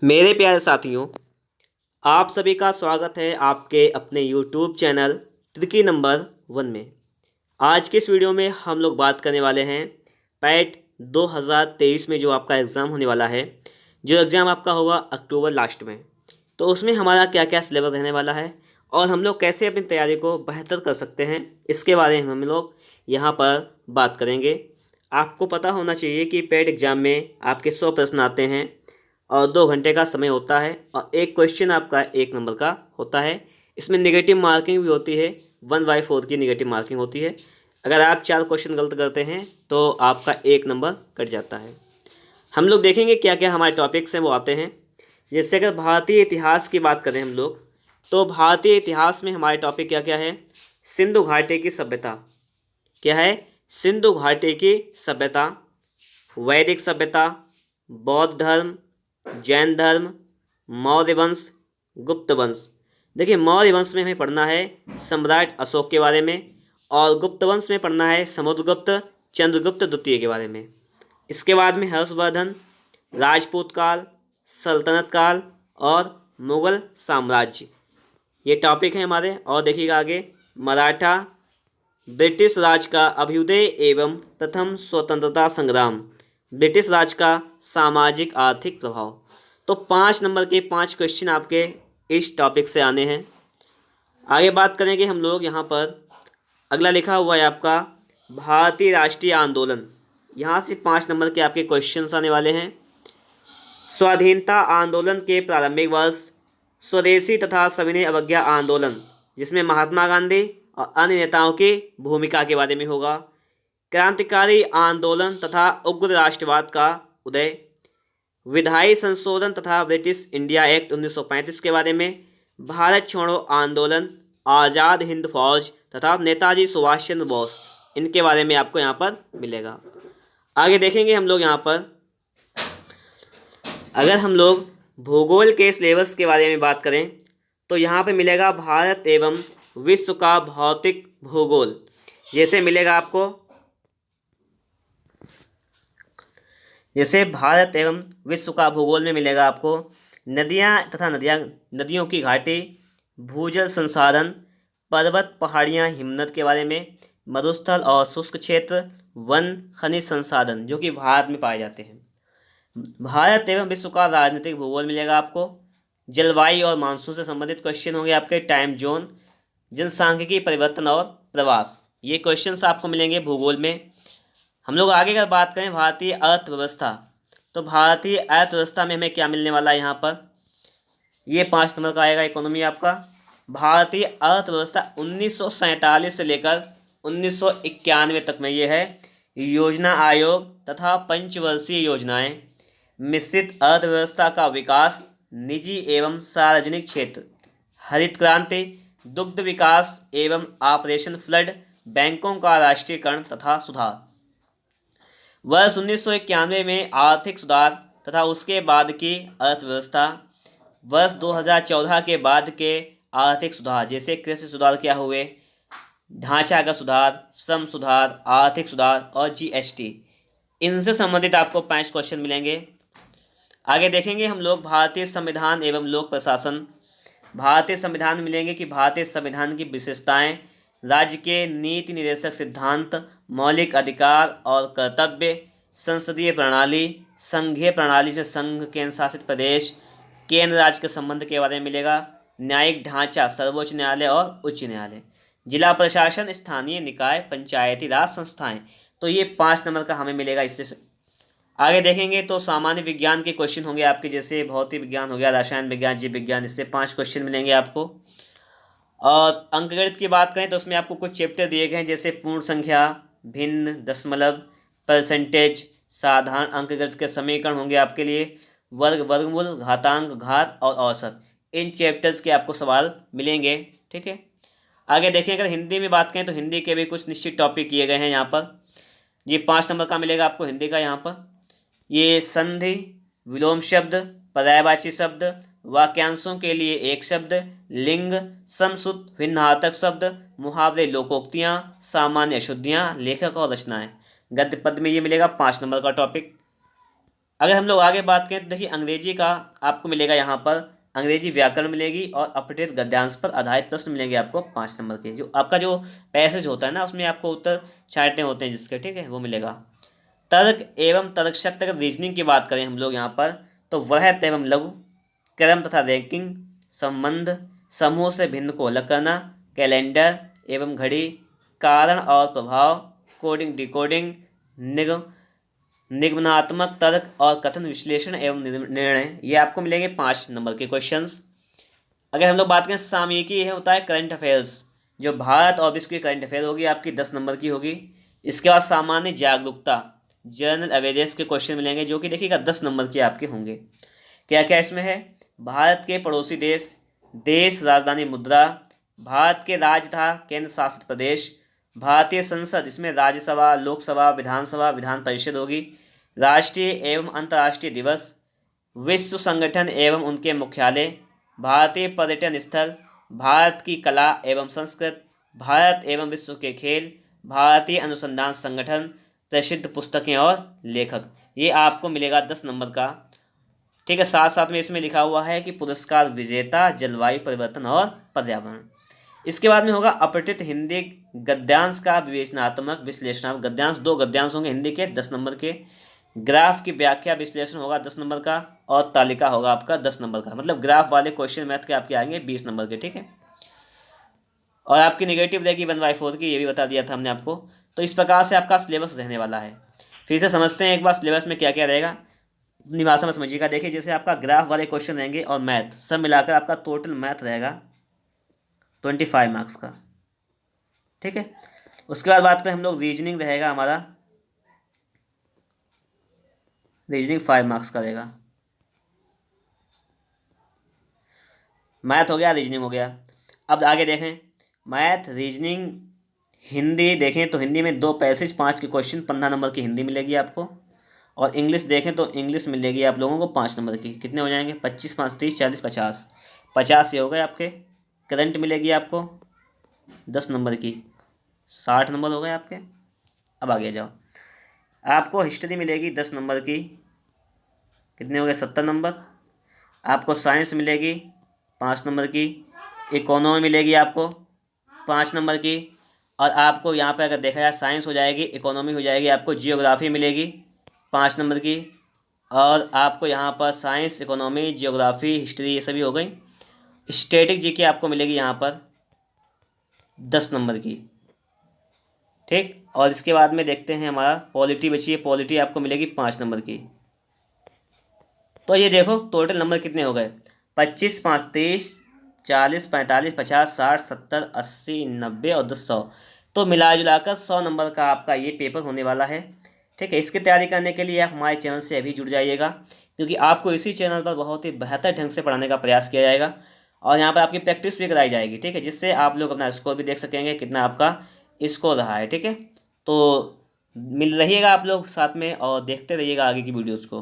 मेरे प्यारे साथियों, आप सभी का स्वागत है आपके अपने YouTube चैनल त्रिकी नंबर 1 में। आज के इस वीडियो में हम लोग बात करने वाले हैं पैट 2023 में जो आपका एग्ज़ाम होने वाला है, जो एग्ज़ाम आपका होगा अक्टूबर लास्ट में। तो उसमें हमारा क्या क्या सिलेबस रहने वाला है और हम लोग कैसे अपनी तैयारी को बेहतर कर सकते हैं, इसके बारे में हम लोग यहाँ पर बात करेंगे। आपको पता होना चाहिए कि पैट एग्ज़ाम में आपके 100 प्रश्न आते हैं और 2 घंटे का समय होता है और एक क्वेश्चन आपका 1 नंबर का होता है। इसमें नेगेटिव मार्किंग भी होती है, 1/4 की नेगेटिव मार्किंग होती है। अगर आप 4 क्वेश्चन गलत करते हैं तो आपका 1 नंबर कट जाता है। हम लोग देखेंगे क्या क्या हमारे टॉपिक्स हैं वो आते हैं। जैसे अगर भारतीय इतिहास की बात करें हम लोग, तो भारतीय इतिहास में हमारे टॉपिक क्या क्या है। सिंधु घाटी की सभ्यता क्या है, सिंधु घाटी की सभ्यता, वैदिक सभ्यता, बौद्ध धर्म, जैन धर्म, मौर्य वंश, गुप्त वंश। देखिए, मौर्य वंश में हमें पढ़ना है सम्राट अशोक के बारे में और गुप्त वंश में पढ़ना है समुद्रगुप्त चंद्रगुप्त द्वितीय के बारे में। इसके बाद में हर्षवर्धन, राजपूत काल, सल्तनत काल और मुगल साम्राज्य, ये टॉपिक है हमारे। और देखिएगा आगे, मराठा ब्रिटिश राज का अभ्युदय एवं प्रथम स्वतंत्रता संग्राम, ब्रिटिश राज का सामाजिक आर्थिक प्रभाव। तो 5 नंबर के 5 क्वेश्चन आपके इस टॉपिक से आने हैं। आगे बात करेंगे हम लोग यहाँ पर। अगला लिखा हुआ है आपका भारतीय राष्ट्रीय आंदोलन। यहाँ से 5 नंबर के आपके क्वेश्चंस आने वाले हैं। स्वाधीनता आंदोलन के प्रारंभिक वर्ष, स्वदेशी तथा सविनय अवज्ञा आंदोलन, जिसमें महात्मा गांधी और अन्य नेताओं की भूमिका के बारे में होगा। क्रांतिकारी आंदोलन तथा उग्र राष्ट्रवाद का उदय, विधायी संशोधन तथा ब्रिटिश इंडिया एक्ट 1935 के बारे में, भारत छोड़ो आंदोलन, आज़ाद हिंद फौज तथा नेताजी सुभाष चंद्र बोस, इनके बारे में आपको यहाँ पर मिलेगा। आगे देखेंगे हम लोग यहाँ पर। अगर हम लोग भूगोल के सिलेबस के बारे में बात करें तो यहाँ पे मिलेगा भारत एवं विश्व का भौतिक भूगोल। जैसे मिलेगा आपको, जैसे भारत एवं विश्व का भूगोल में मिलेगा आपको नदियाँ तथा नदियों की घाटी, भूजल संसाधन, पर्वत पहाड़ियाँ हिमनद के बारे में, मरुस्थल और शुष्क क्षेत्र, वन खनिज संसाधन जो कि भारत में पाए जाते हैं। भारत एवं विश्व का राजनीतिक भूगोल मिलेगा आपको। जलवायु और मानसून से संबंधित क्वेश्चन होंगे आपके। टाइम जोन, जनसांख्यिकी परिवर्तन और प्रवास, ये क्वेश्चंस आपको मिलेंगे भूगोल में। हम लोग आगे अगर बात करें भारतीय अर्थव्यवस्था, तो भारतीय अर्थव्यवस्था में हमें क्या मिलने वाला है यहाँ पर, ये 5 नंबर का आएगा इकोनॉमी आपका। भारतीय अर्थव्यवस्था 1947 से लेकर 1991 तक में ये है। योजना आयोग तथा पंचवर्षीय योजनाएं, मिश्रित अर्थव्यवस्था का विकास, निजी एवं सार्वजनिक क्षेत्र, हरित क्रांति, दुग्ध विकास एवं ऑपरेशन फ्लड, बैंकों का राष्ट्रीयकरण तथा सुधार। वर्ष 1991 में आर्थिक सुधार तथा उसके बाद की अर्थव्यवस्था। वर्ष 2014 के बाद के आर्थिक सुधार, जैसे कृषि सुधार क्या हुए, ढांचागत सुधार, श्रम सुधार, आर्थिक सुधार और जीएसटी, इनसे संबंधित आपको 5 क्वेश्चन मिलेंगे। आगे देखेंगे हम लोग भारतीय संविधान एवं लोक प्रशासन। भारतीय संविधान में मिलेंगे कि भारतीय संविधान की विशेषताएं, राज्य के नीति निर्देशक सिद्धांत, मौलिक अधिकार और कर्तव्य, संसदीय प्रणाली, संघीय प्रणाली में संघ केंद्र शासित प्रदेश, केंद्र राज्य के संबंध के बारे में मिलेगा, न्यायिक ढांचा, सर्वोच्च न्यायालय और उच्च न्यायालय, जिला प्रशासन, स्थानीय निकाय, पंचायती राज संस्थाएं। तो ये 5 नंबर का हमें मिलेगा इससे। आगे देखेंगे तो सामान्य विज्ञान के क्वेश्चन होंगे आपके, जैसे भौतिक विज्ञान हो गया, रसायन विज्ञान, जीव विज्ञान, इससे 5 क्वेश्चन मिलेंगे आपको। और अंकगणित की बात करें तो उसमें आपको कुछ चैप्टर दिए गए हैं, जैसे पूर्ण संख्या, भिन्न, दशमलव, परसेंटेज, साधारण अंकगणित के समीकरण होंगे आपके लिए, वर्ग, वर्गमूल, घातांक, घात और औसत, इन चैप्टर्स के आपको सवाल मिलेंगे। ठीक है। आगे देखिए, अगर हिंदी में बात करें तो हिंदी के भी कुछ निश्चित टॉपिक किए गए हैं यहाँ पर। ये 5 नंबर का मिलेगा आपको हिंदी का। यहाँ पर ये संधि, विलोम शब्द, पर्यायवाची शब्द, वाक्यांशों के लिए एक शब्द, लिंग, समश्रुत भिन्नार्थक शब्द, मुहावरे, लोकोक्तियाँ, सामान्य अशुद्धियाँ, लेखक और रचनाएं, गद्य पद में ये मिलेगा 5 नंबर का टॉपिक। अगर हम लोग आगे बात करें तो देखिए अंग्रेजी का आपको मिलेगा यहाँ पर अंग्रेजी व्याकरण मिलेगी और अपठित गद्यांश पर आधारित प्रश्न मिलेंगे आपको 5 नंबर के। जो आपका जो पैसेज होता है ना उसमें आपको उत्तर छांटने होते हैं जिसके, ठीक है, वो मिलेगा। तर्क एवं तर्कशक्त अगर रीजनिंग की बात करें हम लोग यहाँ पर तो वृहत एवं लघु, क्रम तथा रैंकिंग, संबंध, समूह से भिन्न को अलग करना, कैलेंडर एवं घड़ी, कारण और प्रभाव, कोडिंग डिकोडिंग, निगम निगमनात्मक तर्क और कथन विश्लेषण एवं निर्णय, ये आपको मिलेंगे 5 नंबर के क्वेश्चंस। अगर हम लोग बात करें सामयिकी, है होता है करंट अफेयर्स, जो भारत और विश्व की करंट अफेयर होगी आपकी 10 नंबर की होगी। इसके बाद सामान्य जागरूकता, जनरल अवेयरनेस के क्वेश्चन मिलेंगे जो कि देखिएगा 10 नंबर के आपके होंगे। क्या क्या इसमें है, भारत के पड़ोसी देश, देश राजधानी मुद्रा, भारत के राज्य तथा केंद्र शासित प्रदेश, भारतीय संसद, इसमें राज्यसभा, लोकसभा, विधानसभा, विधान परिषद होगी, राष्ट्रीय एवं अंतर्राष्ट्रीय दिवस, विश्व संगठन एवं उनके मुख्यालय, भारतीय पर्यटन स्थल, भारत की कला एवं संस्कृति, भारत एवं विश्व के खेल, भारतीय अनुसंधान संगठन, प्रसिद्ध पुस्तकें और लेखक, ये आपको मिलेगा 10 नंबर का। ठीक है, साथ साथ में इसमें लिखा हुआ है कि पुरस्कार विजेता, जलवायु परिवर्तन और पर्यावरण। इसके बाद में होगा अपठित हिंदी गद्यांश का विवेचनात्मक विश्लेषणात्मक गद्यांश, 2 गद्यांश होंगे हिंदी के 10 नंबर के। ग्राफ की व्याख्या विश्लेषण होगा 10 नंबर का और तालिका होगा आपका 10 नंबर का। मतलब ग्राफ वाले क्वेश्चन मैथ के आपके आएंगे 20 नंबर के, ठीक है। और आपकी नेगेटिव रहेगी 1/4 की, ये भी बता दिया था हमने आपको। तो इस प्रकार से आपका सिलेबस रहने वाला है। फिर से समझते हैं एक बार सिलेबस में क्या क्या रहेगा, निवासा में समझिएगा। देखिए जैसे आपका ग्राफ वाले क्वेश्चन रहेंगे और मैथ सब मिलाकर आपका टोटल मैथ रहेगा 25 मार्क्स का, ठीक है। उसके बाद बात करें हम लोग रीजनिंग रहेगा हमारा, रीजनिंग 5 मार्क्स का रहेगा। मैथ हो गया, रीजनिंग हो गया। अब आगे देखें, मैथ, रीजनिंग, हिंदी देखें तो हिंदी में 2 पैसेज 5 के क्वेश्चन 15 नंबर की हिंदी मिलेगी आपको। और इंग्लिश देखें तो इंग्लिश मिलेगी आप लोगों को 5 नंबर की। कितने हो जाएंगे, 25 5 30 40 50, 50 ये हो गए आपके। करंट मिलेगी आपको 10 नंबर की, 60 नंबर हो गए आपके। अब आगे जाओ, आपको हिस्ट्री मिलेगी 10 नंबर की, कितने हो गए, 70 नंबर। आपको साइंस मिलेगी 5 नंबर की, इकोनॉमी मिलेगी आपको 5 नंबर की। और आपको यहाँ पे अगर देखा जाए साइंस हो जाएगी, इकोनॉमी हो जाएगी, आपको जियोग्राफी मिलेगी 5 नंबर की। और आपको यहाँ पर साइंस, इकोनॉमी, जियोग्राफी, हिस्ट्री ये सभी हो गई। स्टैटिक जीके आपको मिलेगी यहाँ पर 10 नंबर की, ठीक। और इसके बाद में देखते हैं हमारा पॉलिटी बची है, पॉलिटी आपको मिलेगी 5 नंबर की। तो ये देखो टोटल नंबर कितने हो गए, 25 5 30 40 45 50 60 70 80 90 और 10 100। तो मिला जुलाकर 100 नंबर का आपका ये पेपर होने वाला है, ठीक है। इसकी तैयारी करने के लिए आप हमारे चैनल से अभी जुड़ जाइएगा, क्योंकि आपको इसी चैनल पर बहुत ही बेहतर ढंग से पढ़ाने का प्रयास किया जाएगा। और यहाँ पर आपकी प्रैक्टिस भी कराई जाएगी, ठीक है, जिससे आप लोग अपना स्कोर भी देख सकेंगे कितना आपका स्कोर रहा है, ठीक है। तो मिल रहिएगा आप लोग साथ में और देखते रहिएगा आगे की वीडियोज़ को।